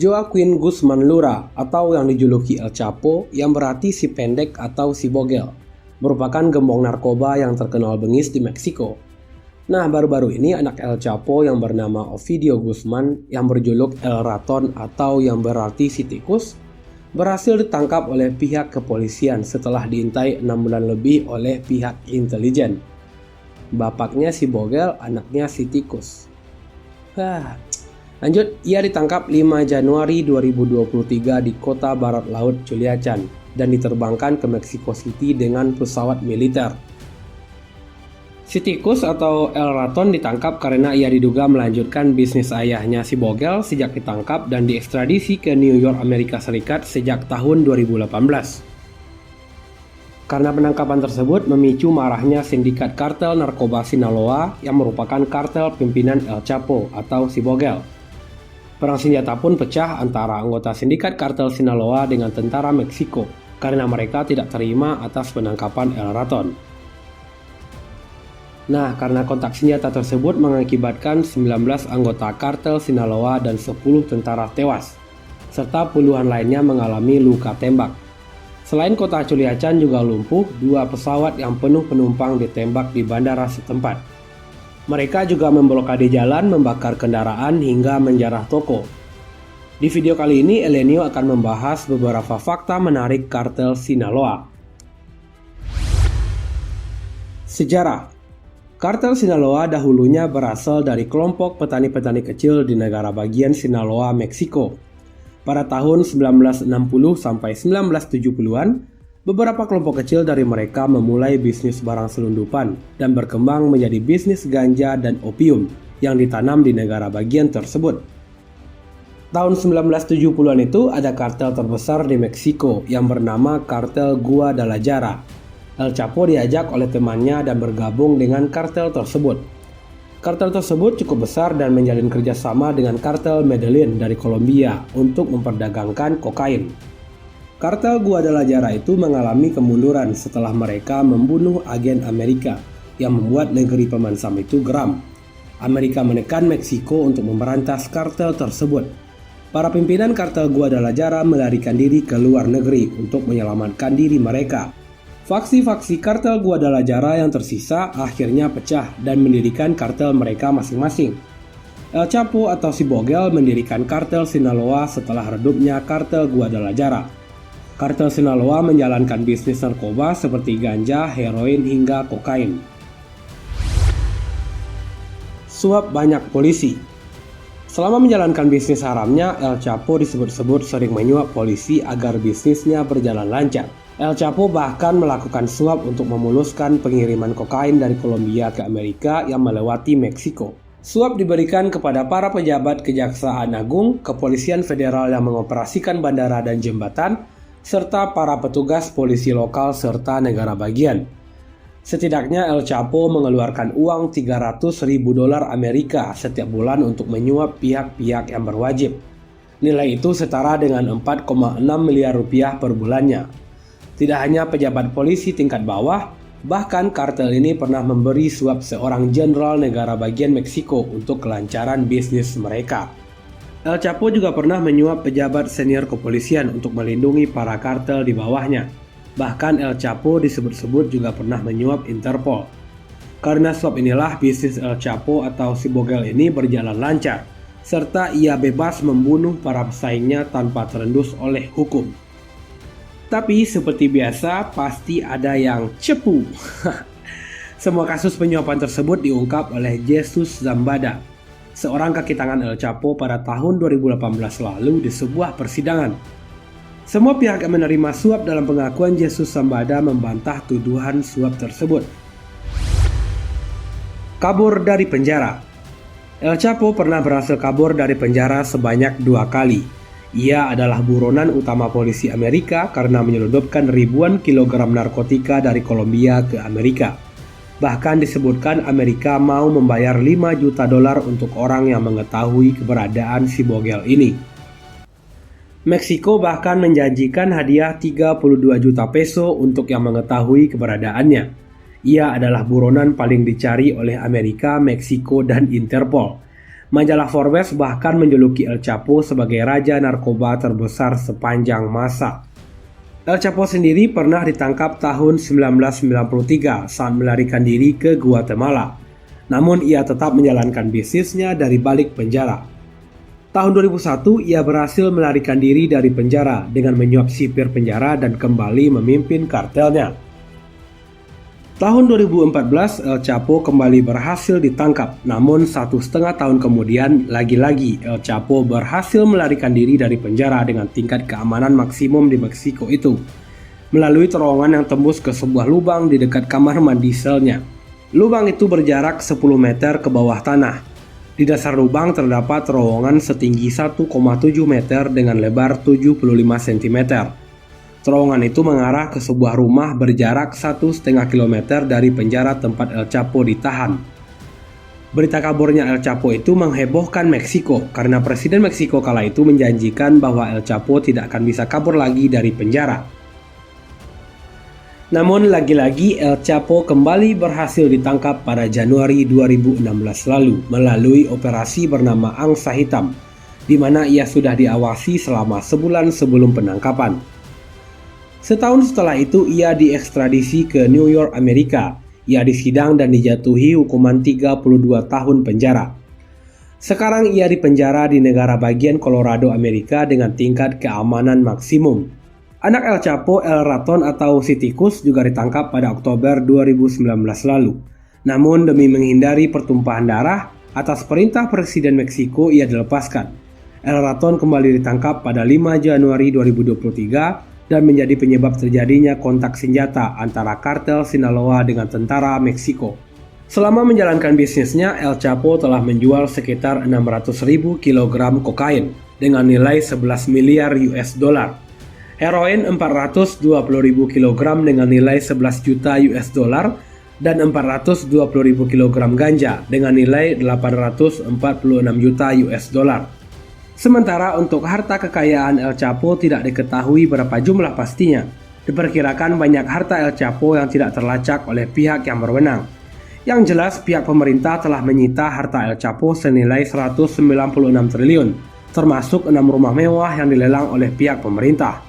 Joaquin Guzman Lura atau yang dijuluki El Chapo yang berarti si pendek atau si bogel, merupakan gembong narkoba yang terkenal bengis di Meksiko. Nah, baru-baru ini anak El Chapo yang bernama Ovidio Guzman yang berjuluk El Raton atau yang berarti si tikus berhasil ditangkap oleh pihak kepolisian setelah diintai 6 bulan lebih oleh pihak intelijen. Bapaknya si bogel, anaknya si tikus. Lanjut, ia ditangkap 5 Januari 2023 di kota barat laut Culiacan dan diterbangkan ke Mexico City dengan pesawat militer. Si tikus atau El Raton ditangkap karena ia diduga melanjutkan bisnis ayahnya si bogel sejak ditangkap dan diekstradisi ke New York, Amerika Serikat sejak tahun 2018. Karena penangkapan tersebut memicu marahnya sindikat kartel narkoba Sinaloa yang merupakan kartel pimpinan El Chapo atau si bogel. Perang senjata pun pecah antara anggota sindikat kartel Sinaloa dengan tentara Meksiko karena mereka tidak terima atas penangkapan El Raton. Nah, karena kontak senjata tersebut mengakibatkan 19 anggota kartel Sinaloa dan 10 tentara tewas, serta puluhan lainnya mengalami luka tembak. Selain kota Culiacan juga lumpuh, 2 pesawat yang penuh penumpang ditembak di bandara setempat. Mereka juga memblokade jalan, membakar kendaraan, hingga menjarah toko. Di video kali ini, Elenio akan membahas beberapa fakta menarik kartel Sinaloa. Sejarah. Kartel Sinaloa dahulunya berasal dari kelompok petani-petani kecil di negara bagian Sinaloa, Meksiko. Pada tahun 1960 sampai 1970-an, beberapa kelompok kecil dari mereka memulai bisnis barang selundupan dan berkembang menjadi bisnis ganja dan opium yang ditanam di negara bagian tersebut. Tahun 1970-an itu ada kartel terbesar di Meksiko yang bernama Kartel Guadalajara. El Chapo diajak oleh temannya dan bergabung dengan kartel tersebut. Kartel tersebut cukup besar dan menjalin kerjasama dengan kartel Medellin dari Kolombia untuk memperdagangkan kokain. Kartel Guadalajara itu mengalami kemunduran setelah mereka membunuh agen Amerika yang membuat negeri pemansam itu geram. Amerika menekan Meksiko untuk memberantas kartel tersebut. Para pimpinan kartel Guadalajara melarikan diri ke luar negeri untuk menyelamatkan diri mereka. Faksi-faksi kartel Guadalajara yang tersisa akhirnya pecah dan mendirikan kartel mereka masing-masing. El Chapo atau si bogel mendirikan kartel Sinaloa setelah redupnya kartel Guadalajara. Kartel Sinaloa menjalankan bisnis narkoba seperti ganja, heroin, hingga kokain. Suap banyak polisi. Selama menjalankan bisnis haramnya, El Chapo disebut-sebut sering menyuap polisi agar bisnisnya berjalan lancar. El Chapo bahkan melakukan suap untuk memuluskan pengiriman kokain dari Kolombia ke Amerika yang melewati Meksiko. Suap diberikan kepada para pejabat Kejaksaan Agung, Kepolisian Federal yang mengoperasikan bandara dan jembatan, serta para petugas polisi lokal serta negara bagian. Setidaknya El Chapo mengeluarkan uang $300.000 Amerika setiap bulan untuk menyuap pihak-pihak yang berwajib. Nilai itu setara dengan 4,6 miliar rupiah per bulannya. Tidak hanya pejabat polisi tingkat bawah, bahkan kartel ini pernah memberi suap seorang jenderal negara bagian Meksiko untuk kelancaran bisnis mereka. El Chapo juga pernah menyuap pejabat senior kepolisian untuk melindungi para kartel di bawahnya. Bahkan El Chapo disebut-sebut juga pernah menyuap Interpol. Karena suap inilah bisnis El Chapo atau si bogel ini berjalan lancar, serta ia bebas membunuh para pesaingnya tanpa terendus oleh hukum. Tapi seperti biasa, pasti ada yang cepu. Semua kasus penyuapan tersebut diungkap oleh Jesus Zambada, seorang kaki tangan El Chapo pada tahun 2018 lalu di sebuah persidangan. Semua pihak yang menerima suap dalam pengakuan Jesus Zambada membantah tuduhan suap tersebut. Kabur dari penjara. El Chapo pernah berhasil kabur dari penjara sebanyak 2 kali. Ia adalah buronan utama polisi Amerika karena menyelundupkan ribuan kilogram narkotika dari Kolombia ke Amerika. Bahkan disebutkan Amerika mau membayar $5 juta untuk orang yang mengetahui keberadaan si bogel ini. Meksiko bahkan menjanjikan hadiah 32 juta peso untuk yang mengetahui keberadaannya. Ia adalah buronan paling dicari oleh Amerika, Meksiko, dan Interpol. Majalah Forbes bahkan menjuluki El Chapo sebagai raja narkoba terbesar sepanjang masa. El Chapo sendiri pernah ditangkap tahun 1993 saat melarikan diri ke Guatemala. Namun ia tetap menjalankan bisnisnya dari balik penjara. Tahun 2001 ia berhasil melarikan diri dari penjara dengan menyuap sipir penjara dan kembali memimpin kartelnya. Tahun 2014 El Chapo kembali berhasil ditangkap, namun 1,5 tahun kemudian lagi-lagi El Chapo berhasil melarikan diri dari penjara dengan tingkat keamanan maksimum di Meksiko itu melalui terowongan yang tembus ke sebuah lubang di dekat kamar mandi selnya. Lubang itu berjarak 10 meter ke bawah tanah. Di dasar lubang terdapat terowongan setinggi 1,7 meter dengan lebar 75 cm. Terowongan itu mengarah ke sebuah rumah berjarak 1,5 km dari penjara tempat El Chapo ditahan. Berita kaburnya El Chapo itu menghebohkan Meksiko karena Presiden Meksiko kala itu menjanjikan bahwa El Chapo tidak akan bisa kabur lagi dari penjara. Namun lagi-lagi El Chapo kembali berhasil ditangkap pada Januari 2016 lalu melalui operasi bernama Angsa Hitam, di mana ia sudah diawasi selama sebulan sebelum penangkapan. Setahun setelah itu ia diekstradisi ke New York, Amerika. Ia disidang dan dijatuhi hukuman 32 tahun penjara. Sekarang ia dipenjara di negara bagian Colorado, Amerika dengan tingkat keamanan maksimum. Anak El Chapo, El Raton atau si tikus juga ditangkap pada Oktober 2019 lalu. Namun demi menghindari pertumpahan darah, atas perintah Presiden Meksiko ia dilepaskan. El Raton kembali ditangkap pada 5 Januari 2023 dan menjadi penyebab terjadinya kontak senjata antara kartel Sinaloa dengan tentara Meksiko. Selama menjalankan bisnisnya, El Chapo telah menjual sekitar 600.000 kg kokain dengan nilai 11 miliar US dollar, heroin 420.000 kg dengan nilai 11 juta US dollar, dan 420.000 kg ganja dengan nilai 846 juta US dollar. Sementara untuk harta kekayaan El Chapo tidak diketahui berapa jumlah pastinya. Diperkirakan banyak harta El Chapo yang tidak terlacak oleh pihak yang berwenang. Yang jelas pihak pemerintah telah menyita harta El Chapo senilai 196 triliun, termasuk 6 rumah mewah yang dilelang oleh pihak pemerintah.